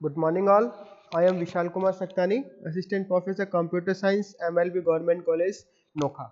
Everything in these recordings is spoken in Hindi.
Good morning, all. I am Vishal Kumar Saktani, Assistant Professor Computer Science, MLB Government College, Nokha.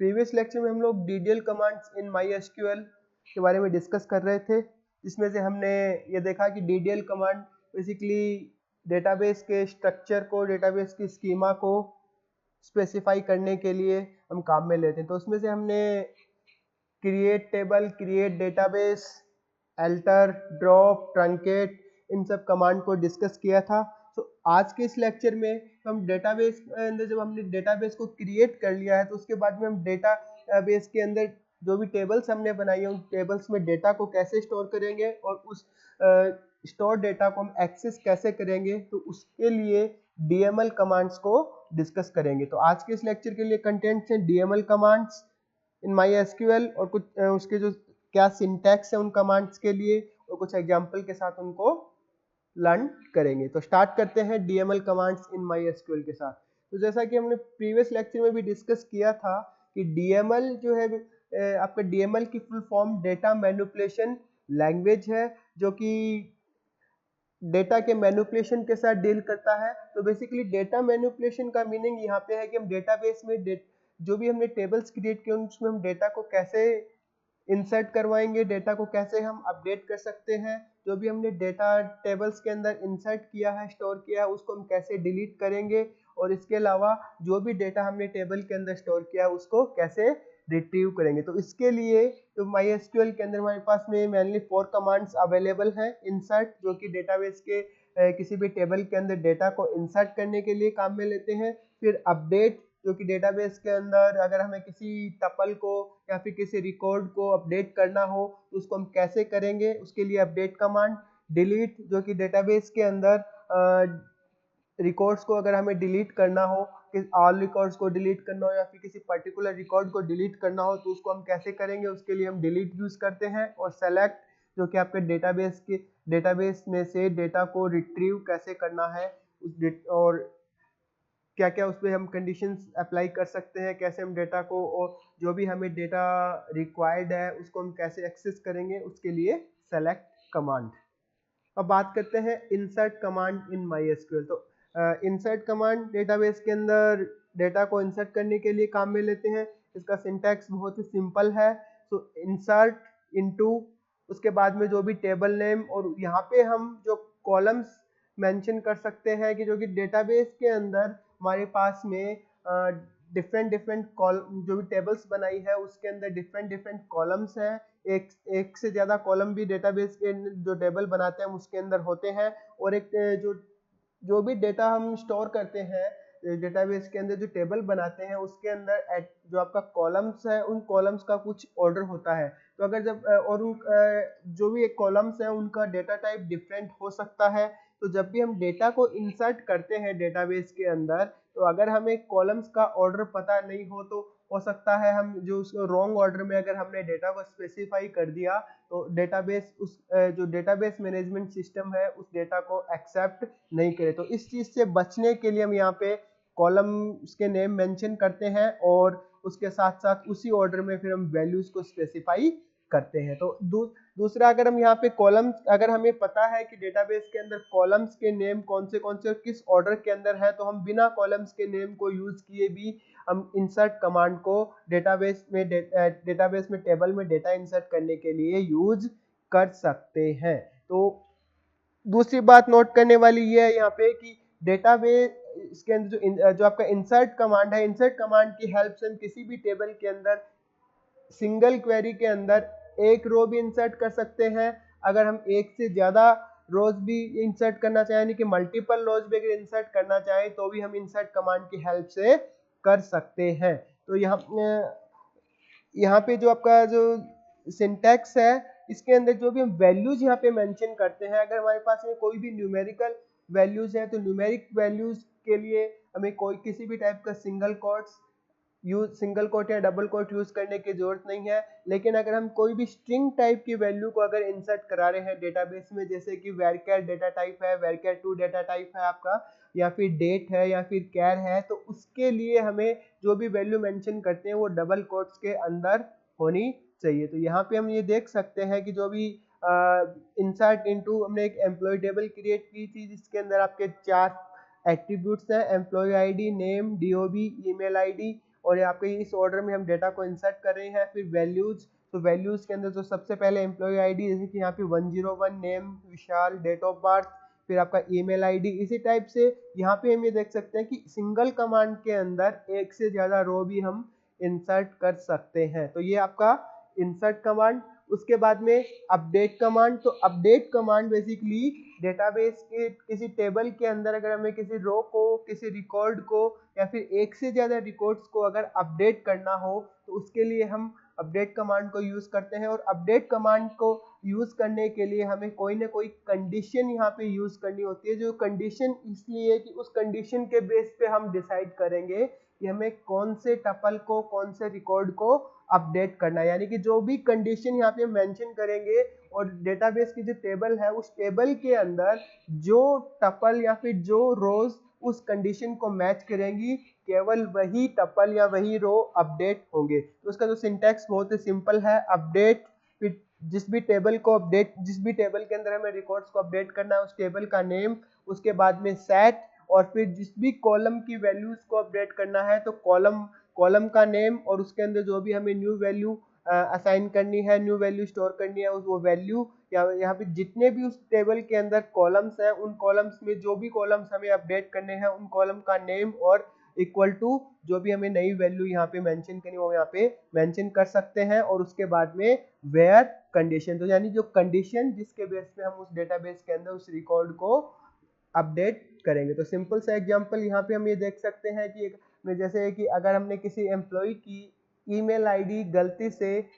Previous lecture में हम लोग DDL कमांड्स इन MySQL के बारे में डिस्कस कर रहे थे, जिसमें से हमने ये देखा कि DDL कमांड बेसिकली डेटाबेस के स्ट्रक्चर को, डेटाबेस की स्कीमा को स्पेसिफाई करने के लिए हम काम में लेते हैं। तो उसमें से हमने create table, create database, alter, drop, truncate, इन सब कमांड को डिस्कस किया था। तो आज के इस लेक्चर में हम डेटाबेस के अंदर जब हमने डेटाबेस को क्रिएट कर लिया है तो उसके बाद में हम डेटाबेस के अंदर जो भी टेबल्स हमने बनाई है उन टेबल्स में डेटा को कैसे स्टोर करेंगे और उस स्टोर डेटा को हम एक्सेस कैसे करेंगे, तो उसके लिए डीएमएल कमांड्स को डिस्कस करेंगे। तो आज के इस लेक्चर के लिए कंटेंट्स हैं डीएमएल कमांड्स इन MySQL और कुछ उसके जो क्या सिंटैक्स है उन कमांड्स के लिए और कुछ एग्जांपल के साथ उनको लर्न करेंगे। तो स्टार्ट करते हैं डीएमएल कमांड्स इन MySQL के साथ। तो जैसा कि हमने प्रीवियस लेक्चर में भी डिस्कस किया था कि डीएमएल जो है आपका डीएमएल की full form data manipulation language है, जो कि डेटा के मैनिपुलेशन के साथ डील करता है। तो बेसिकली डेटा मैनिपुलेशन का मीनिंग यहाँ पे है कि हम डेटाबेस में जो भी हमने टेबल्स क्रिएट किए उसमें हम डेटा को कैसे इंसर्ट करवाएंगे, डेटा को कैसे हम अपडेट कर सकते हैं, जो भी हमने डेटा टेबल्स के अंदर इंसर्ट किया है, स्टोर किया है, उसको हम कैसे डिलीट करेंगे, और इसके अलावा जो भी डेटा हमने टेबल के अंदर स्टोर किया है उसको कैसे रिट्रीव करेंगे। तो इसके लिए तो MySQL के अंदर हमारे पास में मेनली 4 कमांड्स अवेलेबल हैं। इंसर्ट, जो कि डेटाबेस के किसी भी टेबल के अंदर डेटा को इंसर्ट करने के लिए काम में लेते हैं। फिर अपडेट, जो कि डेटाबेस के अंदर अगर हमें किसी टपल को या फिर किसी रिकॉर्ड को अपडेट करना हो तो उसको हम कैसे करेंगे, उसके लिए अपडेट कमांड। डिलीट, जो कि डेटाबेस के अंदर रिकॉर्ड्स को अगर हमें डिलीट करना हो, कि ऑल रिकॉर्ड्स को डिलीट करना हो या फिर किसी पर्टिकुलर रिकॉर्ड को डिलीट करना हो तो उसको हम कैसे करेंगे, उसके लिए हम डिलीट यूज करते हैं। और सेलेक्ट, जो कि आपके डेटाबेस में से डेटा को रिट्रीव कैसे करना है और क्या क्या उसमें हम कंडीशंस अप्लाई कर सकते हैं, कैसे हम डेटा को और जो भी हमें डेटा रिक्वायर्ड है उसको हम कैसे एक्सेस करेंगे, उसके लिए सेलेक्ट कमांड। अब बात करते हैं इंसर्ट कमांड इन MySQL। तो इंसर्ट कमांड डेटाबेस के अंदर डेटा को इंसर्ट करने के लिए काम में लेते हैं। इसका सिंटैक्स बहुत ही सिंपल है। तो इंसर्ट इनटू, उसके बाद में जो भी टेबल नेम, और यहाँ पे हम जो कॉलम्स मेंशन कर सकते हैं कि जो कि डेटाबेस के अंदर हमारे पास में डिफरेंट कॉलम, जो भी टेबल्स बनाई है उसके अंदर डिफरेंट कॉलम्स हैं। एक से ज्यादा कॉलम भी डेटाबेस के जो टेबल बनाते हैं उसके अंदर होते हैं। और एक जो भी डेटा हम स्टोर करते हैं डेटाबेस के अंदर, जो टेबल बनाते हैं उसके अंदर जो आपका कॉलम्स है उन कॉलम्स का कुछ ऑर्डर होता है। तो अगर जब और उन जो भी एक कॉलम्स है उनका डेटा टाइप डिफरेंट हो सकता है। तो जब भी हम डेटा को इंसर्ट करते हैं डेटाबेस के अंदर, तो अगर हमें कॉलम्स का ऑर्डर पता नहीं हो सकता है हम जो उसको रॉन्ग ऑर्डर में अगर हमने डेटा को स्पेसिफाई कर दिया तो डेटाबेस जो डेटाबेस मैनेजमेंट सिस्टम है उस डेटा को एक्सेप्ट नहीं करे। तो इस चीज से बचने के लिए हम यहाँ पे कॉलम्स के नेम मेंशन करते हैं और उसके साथ साथ उसी ऑर्डर में फिर हम वैल्यूज को स्पेसिफाई करते हैं। तो दूसरा, अगर हम यहाँ पे कॉलम्स, अगर हमें पता है कि डेटाबेस के अंदर कॉलम्स के नेम कौन से और किस ऑर्डर के अंदर है, तो हम बिना कॉलम्स के नेम को यूज किए भी हम इंसर्ट कमांड को डेटाबेस में टेबल में डेटा इंसर्ट करने के लिए यूज कर सकते हैं। तो दूसरी बात नोट करने वाली ये है यहाँ पे कि डेटाबेस इसके अंदर जो आपका इंसर्ट कमांड है, इंसर्ट कमांड की हेल्प से हम किसी भी टेबल के अंदर सिंगल क्वेरी के अंदर एक रो भी इंसर्ट कर सकते हैं। अगर हम एक से ज्यादा रोज भी इंसर्ट करना चाहें, यानी कि मल्टीपल रोज भी अगर इंसर्ट करना चाहें तो भी हम इंसर्ट कमांड की हेल्प से कर सकते हैं। तो यहाँ पे जो आपका जो सिंटैक्स है इसके अंदर जो भी हम वैल्यूज यहाँ पे मेंशन करते हैं, अगर हमारे पास में कोई भी न्यूमेरिकल वैल्यूज है तो न्यूमेरिक वैल्यूज के लिए हमें कोई किसी भी टाइप का सिंगल कोट या डबल कोट यूज करने की जरूरत नहीं है। लेकिन अगर हम कोई भी स्ट्रिंग टाइप की वैल्यू को अगर इंसर्ट करा रहे हैं डेटाबेस में, जैसे कि varchar डेटा टाइप है, varchar2 डेटा टाइप है आपका, या फिर डेट है या फिर कैर है, तो उसके लिए हमें जो भी वैल्यू मेंशन करते हैं वो डबल कोट्स के अंदर होनी चाहिए। तो यहाँ पे हम ये देख सकते हैं कि जो भी इंसर्ट इनटू, हमने एक एम्प्लॉय टेबल क्रिएट की थी जिसके अंदर आपके 4 एट्रीब्यूट्स हैं, employ ID, name, DOB, email ID, और आपके इस ऑर्डर में हम डेटा को इंसर्ट कर रहे हैं। फिर वैल्यूज, तो वैल्यूज के अंदर जो सबसे पहले एम्प्लॉय आईडी, जैसे कि यहाँ पे 101, name Vishal, date of birth, फिर आपका ईमेल आईडी। इसी टाइप से यहाँ पे हम ये देख सकते हैं कि सिंगल कमांड के अंदर एक से ज्यादा रो भी हम इंसर्ट कर सकते हैं। तो ये आपका इंसर्ट कमांड। उसके बाद में अपडेट कमांड। तो अपडेट कमांड बेसिकली डेटाबेस के किसी टेबल के अंदर अगर हमें किसी रो को, किसी रिकॉर्ड को, या फिर एक से ज्यादा रिकॉर्ड्स को अगर अपडेट करना हो तो उसके लिए हम अपडेट कमांड को यूज करते हैं। और अपडेट कमांड को यूज करने के लिए हमें कोई ना कोई कंडीशन यहाँ पे यूज करनी होती है। जो कंडीशन इसलिए कि उस कंडीशन के बेस पे हम डिसाइड करेंगे कि हमें कौन से टपल को, कौन से रिकॉर्ड को अपडेट करना है। यानी कि जो भी कंडीशन यहाँ पे मेंशन करेंगे और डेटाबेस की जो टेबल है उस टेबल के अंदर जो टपल या फिर जो रोज उस कंडीशन को मैच करेंगी, केवल वही टपल या वही रो अपडेट होंगे। तो उसका जो सिंटैक्स बहुत ही सिंपल है, अपडेट, फिर जिस भी टेबल को अपडेट, जिस भी टेबल के अंदर हमें रिकॉर्ड्स को अपडेट करना है उस टेबल का नेम, उसके बाद में सेट, और फिर जिस भी कॉलम की वैल्यूज को अपडेट करना है तो कॉलम का नेम, और उसके अंदर जो भी हमें न्यू वैल्यू असाइन करनी है, न्यू वैल्यू स्टोर करनी है, वो वैल्यू, या यहाँ पे जितने भी उस टेबल के अंदर कॉलम्स हैं उन कॉलम्स में जो भी कॉलम्स हमें अपडेट करने हैं उन कॉलम का नेम और इक्वल टू जो भी हमें नई वैल्यू यहाँ पे मेंशन करनी वो यहाँ पे मेंशन कर सकते हैं। और उसके बाद में वेयर कंडीशन, तो यानी जो कंडीशन जिसके बेस पे हम उस डेटाबेस के अंदर उस रिकॉर्ड को अपडेट करेंगे। तो सिंपल सा एग्जांपल यहाँ पे हम ये देख सकते हैं कि जैसे कि अगर हमने किसी एम्प्लॉय की ईमेल आईडी गलती से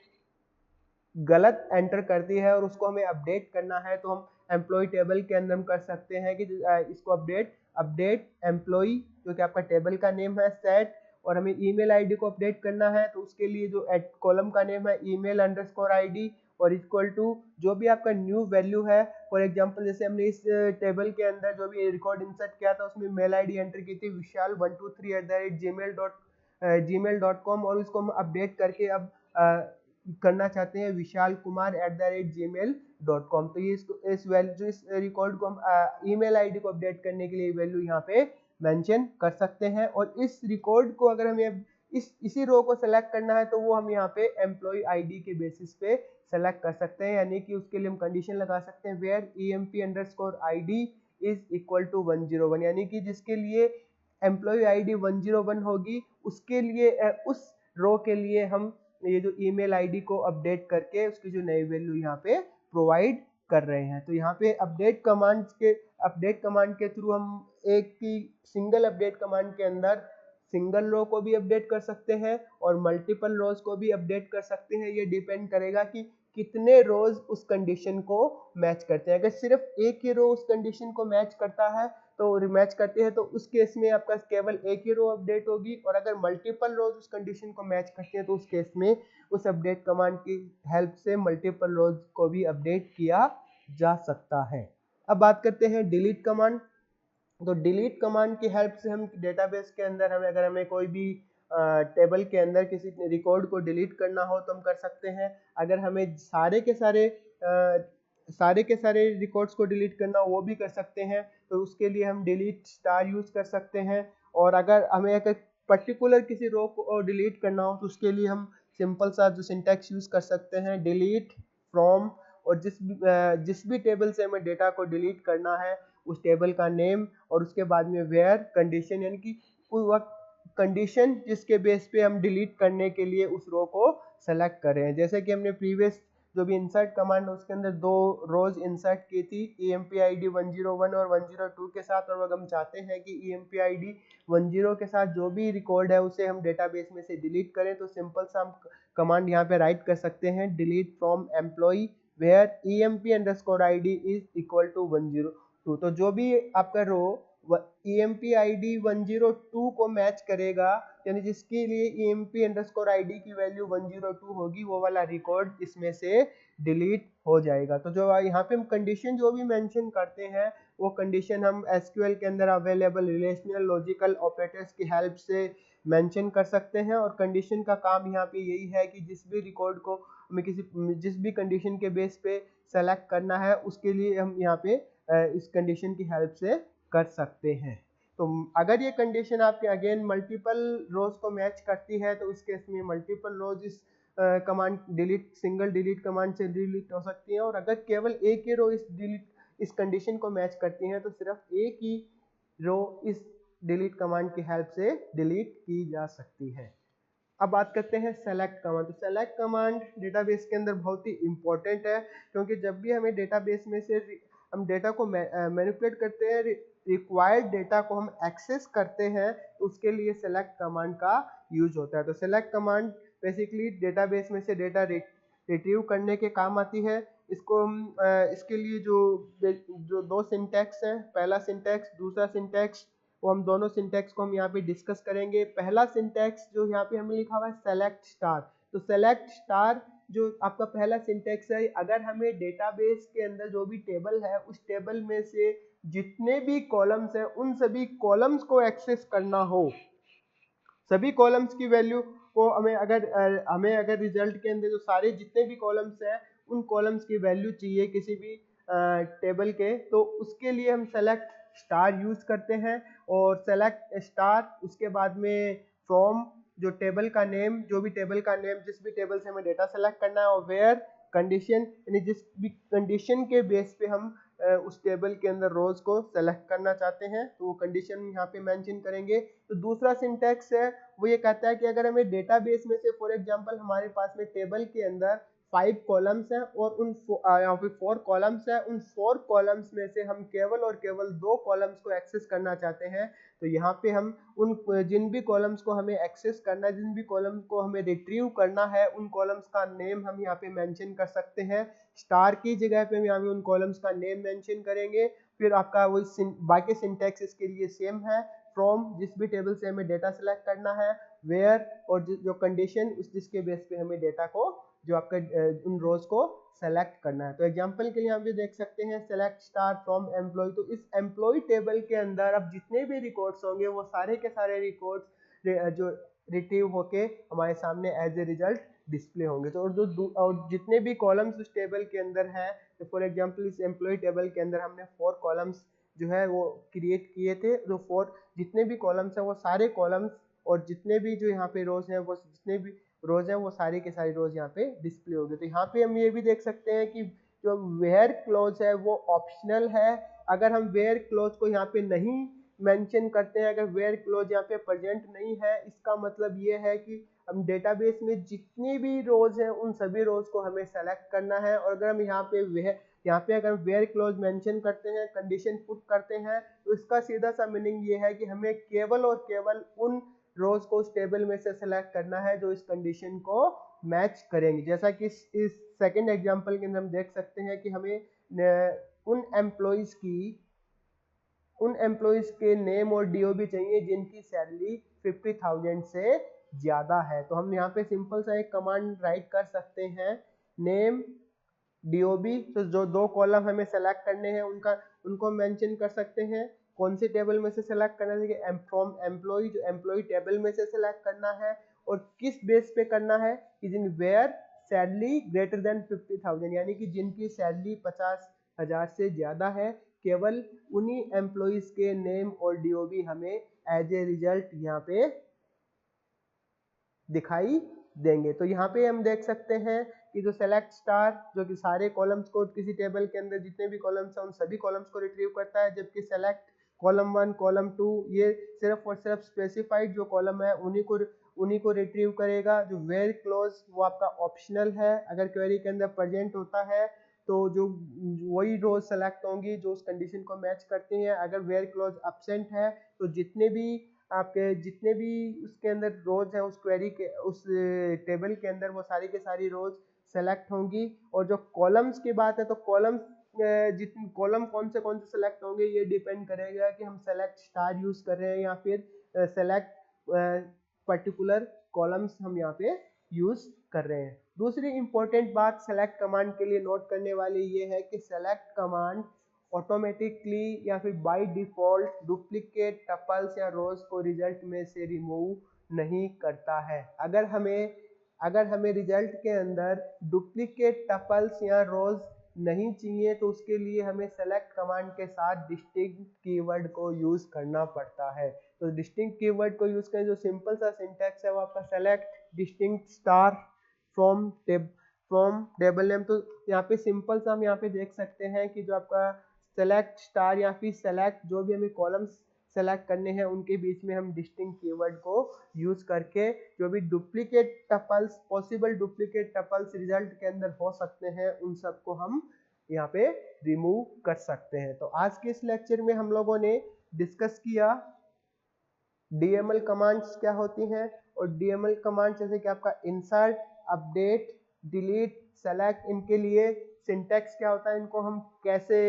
गलत एंटर कर दी है और उसको हमें अपडेट करना है तो हम एम्प्लॉय टेबल के अंदर हम कर सकते हैं कि इसको अपडेट एम्प्लॉय, जो कि आपका टेबल का नेम है, सेट, और हमें ईमेल आईडी को अपडेट करना है तो उसके लिए जो कॉलम का नेम है ईमेल अंडरस्कोर आईडी, और इक्वल टू जो भी आपका न्यू वैल्यू है। फॉर एग्जांपल जैसे हमने इस टेबल के अंदर जो भी रिकॉर्ड इंसर्ट किया था उसमें मेल आईडी एंटर की थी vishal123@gmail.com, और उसको हम अपडेट करके अब करना चाहते हैं vishalkumar@gmail.com। तो ये इस वैल्यू, इस रिकॉर्ड को हम ईमेल आईडी को अपडेट करने के लिए वैल्यू यहाँ पे मेंशन कर सकते हैं। और इस रिकॉर्ड को अगर हमें इसी रो को सेलेक्ट करना है तो वो हम यहाँ पे एम्प्लॉय आईडी के बेसिस पे सेलेक्ट कर सकते हैं। यानी कि उसके लिए हम कंडीशन लगा सकते हैं where emp_id is equal to 101, यानी कि जिसके लिए एम्प्लॉय आईडी 101 होगी उसके लिए उस रो के लिए हम ये जो ईमेल आईडी को अपडेट करके उसकी जो नई वैल्यू यहाँ पे प्रोवाइड कर रहे हैं। तो यहाँ पे अपडेट कमांड के थ्रू हम एक ही सिंगल अपडेट कमांड के अंदर सिंगल रो को भी अपडेट कर सकते हैं और मल्टीपल रोज को भी अपडेट कर सकते हैं। ये डिपेंड करेगा कि कितने रोज उस कंडीशन को मैच करते हैं। अगर सिर्फ एक ही रो उस कंडीशन को मैच करता है तो मैच करते हैं तो उस केस में आपका केवल एक ही रो अपडेट होगी, और अगर मल्टीपल रोज उस कंडीशन को मैच करते हैं तो उस केस में उस अपडेट कमांड की हेल्प से मल्टीपल रोज को भी अपडेट किया जा सकता है। अब बात करते हैं डिलीट कमांड। तो डिलीट कमांड की हेल्प से हम डेटाबेस के अंदर अगर हमें कोई भी टेबल के अंदर किसी रिकॉर्ड को डिलीट करना हो तो हम कर सकते हैं। अगर हमें सारे के सारे रिकॉर्ड्स को डिलीट करना हो वो भी कर सकते हैं, तो उसके लिए हम डिलीट स्टार यूज कर सकते हैं। और अगर हमें पर्टिकुलर किसी रो को डिलीट करना हो तो उसके लिए हम सिंपल सा जो सिंटैक्स यूज कर सकते हैं डिलीट फ्रॉम, और जिस भी टेबल से हमें डेटा को डिलीट करना है उस टेबल का नेम, और उसके बाद में वेयर कंडीशन, यानी कि कंडीशन जिसके बेस पे हम डिलीट करने के लिए उस रो को सेलेक्ट कर रहे हैं। जैसे कि हमने प्रीवियस जो भी इंसर्ट कमांड है उसके अंदर 2 रोज इंसर्ट की थी EMP-ID 101 और 102 के साथ, और अगर हम चाहते हैं कि EMP-ID 10 के साथ जो भी रिकॉर्ड है उसे हम डेटाबेस में से डिलीट करें तो सिंपल सा हम कमांड यहाँ पे राइट कर सकते हैं delete from employ where EMP_ID is equal to 102। तो जो भी आपका रो EMP-ID 102 को मैच करेगा, यानी जिसके लिए EMP_ID की वैल्यू 102 होगी वो वाला रिकॉर्ड इसमें से डिलीट हो जाएगा। तो जो यहाँ पे हम कंडीशन जो भी मेंशन करते हैं वो कंडीशन हम SQL के अंदर अवेलेबल रिलेशनल लॉजिकल ऑपरेटर्स की हेल्प से मेंशन कर सकते हैं। और कंडीशन का काम यहाँ पे यही है कि जिस भी रिकॉर्ड को हमें किसी जिस भी कंडीशन के बेस पे सेलेक्ट करना है उसके लिए हम यहाँ पे इस कंडीशन की हेल्प से कर सकते हैं। तो अगर ये कंडीशन आपके अगेन मल्टीपल रोज को मैच करती है तो उस केस में मल्टीपल रोज इस command delete single delete command से डिलीट हो सकती है, और अगर केवल एक ही रो इस कंडीशन को मैच करती है तो सिर्फ एक ही रो इस डिलीट कमांड की हेल्प से डिलीट की जा सकती है। अब बात करते हैं सेलेक्ट कमांड। तो सेलेक्ट कमांड डेटाबेस के अंदर बहुत ही इंपॉर्टेंट है, क्योंकि जब भी हमें डेटाबेस में से हम डेटा को मैनिपुलेट करते हैं, रिक्वायर्ड डेटा को हम एक्सेस करते हैं, तो उसके लिए सेलेक्ट कमांड का यूज होता है। तो सेलेक्ट कमांड बेसिकली डेटाबेस में से डेटा रिट्रीव करने के काम आती है। इसको हम इसके लिए जो दो सिंटैक्स हैं, पहला सिंटैक्स दूसरा सिंटैक्स, वो हम दोनों सिंटैक्स को हम यहाँ पे डिस्कस करेंगे। पहला सिंटैक्स जो यहाँ पे हमें लिखा हुआ है सेलेक्ट स्टार, तो सेलेक्ट स्टार जो आपका पहला सिंटैक्स है, अगर हमें डेटाबेस के अंदर जो भी टेबल है उस टेबल में से जितने भी कॉलम्स हैं उन सभी कॉलम्स को एक्सेस करना हो, सभी कॉलम्स की वैल्यू को हमें अगर रिजल्ट के अंदर जो सारे जितने भी कॉलम्स हैं उन कॉलम्स की वैल्यू चाहिए किसी भी टेबल के, तो उसके लिए हम सेलेक्ट स्टार यूज करते हैं। और सेलेक्ट स्टार उसके बाद में फ्रॉम जो टेबल का नेम, जो भी टेबल का नेम जिस भी टेबल से हमें डेटा सेलेक्ट करना है, और वेयर कंडीशन यानी जिस भी कंडीशन के बेस पे हम उस टेबल के अंदर रोज को सेलेक्ट करना चाहते हैं तो वो कंडीशन यहाँ पे मेंशन करेंगे। तो दूसरा सिंटैक्स है वो ये कहता है कि अगर हमें डेटाबेस में से फॉर एग्जांपल हमारे पास में टेबल के अंदर 5 कॉलम्स हैं और उन यहाँ पे 4 कॉलम्स हैं, उन 4 कॉलम्स में से हम केवल और केवल 2 कॉलम्स को एक्सेस करना चाहते हैं, तो यहाँ पे हम उन जिन भी कॉलम्स को हमें एक्सेस करना है, जिन भी कॉलम्स को हमें रिट्रीव करना है, उन कॉलम्स का नेम हम यहाँ पे मेंशन कर सकते हैं। स्टार की जगह पे हम यहाँ पे उन कॉलम्स का नेम मेंशन करेंगे। फिर आपका वही बाकी सिंटैक्स इसके लिए सेम है, फ्रॉम जिस भी टेबल से हमें डेटा सेलेक्ट करना है, वेयर और जो कंडीशन जिसके बेस पे हमें डेटा को जो आपका उन रोज को सेलेक्ट करना है। तो एग्जांपल के लिए हम भी देख सकते हैं सेलेक्ट स्टार फ्रॉम एम्प्लॉय, तो इस एम्प्लॉय टेबल के अंदर अब जितने भी रिकॉर्ड्स होंगे वो सारे के सारे रिकॉर्ड्स जो रिट्रीव होके हमारे सामने एज ए रिजल्ट डिस्प्ले होंगे। तो और जितने भी कॉलम्स उस टेबल के अंदर है, तो फॉर एग्जांपल इस एम्प्लॉय टेबल के अंदर हमने 4 कॉलम्स जो है वो क्रिएट किए थे, जो 4 जितने भी कॉलम्स हैं वो सारे कॉलम्स और जितने भी जो यहाँ पे रोज हैं वो जितने भी रोज हैं वो सारी के सारी रोज यहाँ पे डिस्प्ले हो गए। तो यहाँ पे हम ये भी देख सकते हैं कि जो वेयर क्लॉज है वो ऑप्शनल है। अगर हम वेयर क्लॉज को यहाँ पे नहीं मेंशन करते हैं, अगर वेयर क्लॉज यहाँ पे प्रेजेंट नहीं है, इसका मतलब ये है कि हम डेटाबेस में जितनी भी रोज हैं उन सभी रोज को हमें सेलेक्ट करना है। और अगर हम यहाँ पे अगर वेयर क्लॉज मेंशन करते हैं, कंडीशन पुट करते हैं, तो इसका सीधा सा मीनिंग ये है कि हमें केवल और केवल उन रोज को उस टेबल में से सेलेक्ट करना है जो इस कंडीशन को मैच करेंगे। जैसा कि इस सेकंड एग्जांपल के अंदर हम देख सकते हैं कि हमें उन एम्प्लॉइज के नेम और डीओबी चाहिए जिनकी सैलरी 50,000 से ज्यादा है। तो हम यहाँ पे सिंपल सा एक कमांड राइट कर सकते हैं, नेम डीओबी, तो जो 2 कॉलम हमें सेलेक्ट करने हैं उनको मेंशन कर सकते हैं। कौन से टेबल में से सेलेक्ट करना है, फ्रॉम एम्प्लॉय, जो एम्प्लॉय टेबल में से सेलेक्ट करना है, और किस बेस पे करना है कि जिन वेयर सैलरी ग्रेटर देन 50,000 यानी कि जिनकी सैलरी 50,000 से ज्यादा है, केवल उन्हीं एम्प्लॉइज के नेम और डीओबी हमें एज ए रिजल्ट यहाँ पे दिखाई देंगे। तो यहाँ पे हम देख सकते हैं कि जो सेलेक्ट स्टार जो कि सारे कॉलम्स को किसी टेबल के अंदर जितने भी कॉलम्स हैं उन सभी कॉलम्स को रिट्रीव करता है, जबकि सेलेक्ट कॉलम 1 कॉलम 2 ये सिर्फ और सिर्फ स्पेसिफाइड जो कॉलम है उन्हीं को रिट्रीव करेगा। जो वेयर क्लॉज वो आपका ऑप्शनल है, अगर क्वेरी के अंदर प्रेजेंट होता है तो जो वही रोज सेलेक्ट होंगी जो उस कंडीशन को मैच करती हैं। अगर वेयर क्लॉज एब्सेंट है तो जितने भी उसके अंदर रोज है उस क्वेरी के उस टेबल के अंदर वो सारी के सारी रोज सेलेक्ट होंगी। और जो कॉलम्स की बात है तो जितने कॉलम कौन से सेलेक्ट होंगे ये डिपेंड करेगा कि हम सेलेक्ट स्टार यूज कर रहे हैं या फिर सेलेक्ट पर्टिकुलर कॉलम्स हम यहाँ पे यूज कर रहे हैं। दूसरी इंपॉर्टेंट बात सेलेक्ट कमांड के लिए नोट करने वाली ये है कि सेलेक्ट कमांड ऑटोमेटिकली या फिर बाय डिफॉल्ट डुप्लीकेट टपल्स या रोज को रिजल्ट में से रिमूव नहीं करता है। अगर हमें अगर हमें रिजल्ट के अंदर डुप्लीकेट टपल्स या रोज नहीं चाहिए तो उसके लिए हमें सेलेक्ट कमांड के साथ डिस्टिंक्ट कीवर्ड को यूज करना पड़ता है। तो डिस्टिंक्ट कीवर्ड को यूज करें, जो सिंपल सा सिंटैक्स है वो आपका select distinct star from table name. तो यहाँ पे सिंपल सा हम यहाँ पे देख सकते हैं कि जो आपका सेलेक्ट स्टार या फिर सेलेक्ट जो भी हमें कॉलम्स सेलेक्ट करने हैं उनके बीच में हम डिस्टिंक्ट कीवर्ड को यूज करके जो भी duplicate tuples, possible duplicate tuples result के अंदर हो सकते हैं उन सबको हम यहाँ पे रिमूव कर सकते हैं। तो आज के इस लेक्चर में हम लोगों ने डिस्कस किया डीएमएल कमांड्स क्या होती हैं, और डीएमएल कमांड जैसे कि आपका इंसर्ट, अपडेट, डिलीट, सेलेक्ट, इनके लिए सिंटैक्स क्या होता है, इनको हम कैसे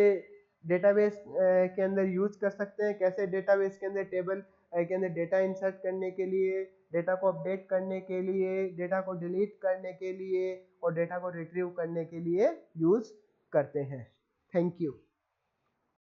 डेटाबेस के अंदर यूज कर सकते हैं, कैसे डेटाबेस के अंदर टेबल के अंदर डेटा इंसर्ट करने के लिए, डेटा को अपडेट करने के लिए, डेटा को डिलीट करने के लिए और डेटा को रिट्रीव करने के लिए यूज करते हैं। Thank you.